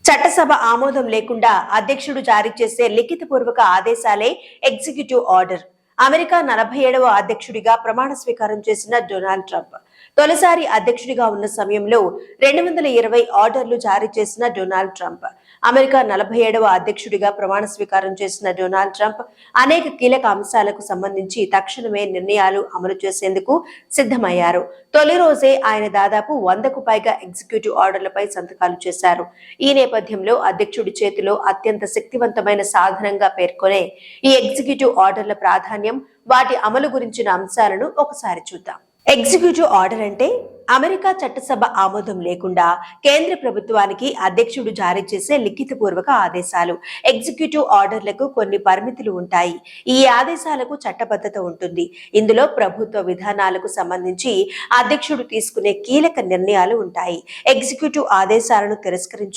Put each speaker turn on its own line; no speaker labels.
చట్టసభ ఆమోదం లేకుండా అధ్యక్షుడు జారీ చేసే లిఖితపూర్వక ఆదేశాలే ఎగ్జిక్యూటివ్ ఆర్డర్. అమెరికా 47వ అధ్యక్షుడిగా ప్రమాణ స్వీకారం చేసిన డొనాల్డ్ ట్రంప్ తొలిసారి అధ్యక్షుడిగా ఉన్న సమయంలో 220 ఆర్డర్లు జారీ చేసిన డొనాల్డ్ ట్రంప్ అమెరికా 47వ అధ్యక్షుడిగా ప్రమాణ స్వీకారం చేసిన డొనాల్డ్ ట్రంప్ అనేక కీలక అంశాలకు సంబంధించి తక్షణమే నిర్ణయాలు అమలు చేసేందుకు సిద్ధమయ్యారు. తొలి రోజే ఆయన దాదాపు 100కు పైగా ఎగ్జిక్యూటివ్ ఆర్డర్లపై సంతకాలు చేశారు. ఈ నేపథ్యంలో అధ్యక్షుడి చేతిలో అత్యంత శక్తివంతమైన సాధనంగా పేర్కొనే ఈ ఎగ్జిక్యూటివ్ ఆర్డర్ల ప్రాధాన్యం, వాటి అమలు గురించిన అంశాలను ఒకసారి చూద్దాం. ఎగ్జిక్యూటివ్ ఆర్డర్ అంటే అమెరికా చట్టసభ ఆమోదం లేకుండా కేంద్ర ప్రభుత్వానికి అధ్యక్షుడు జారీ చేసే లిఖితపూర్వక ఆదేశాలు. ఎగ్జిక్యూటివ్ ఆర్డర్లకు కొన్ని పరిమితులు ఉంటాయి. ఈ ఆదేశాలకు చట్టబద్ధత ఉంటుంది. ఇందులో ప్రభుత్వ విధానాలకు సంబంధించి అధ్యక్షుడు తీసుకునే కీలక నిర్ణయాలు ఉంటాయి. ఎగ్జిక్యూటివ్ ఆదేశాలను తిరస్కరించు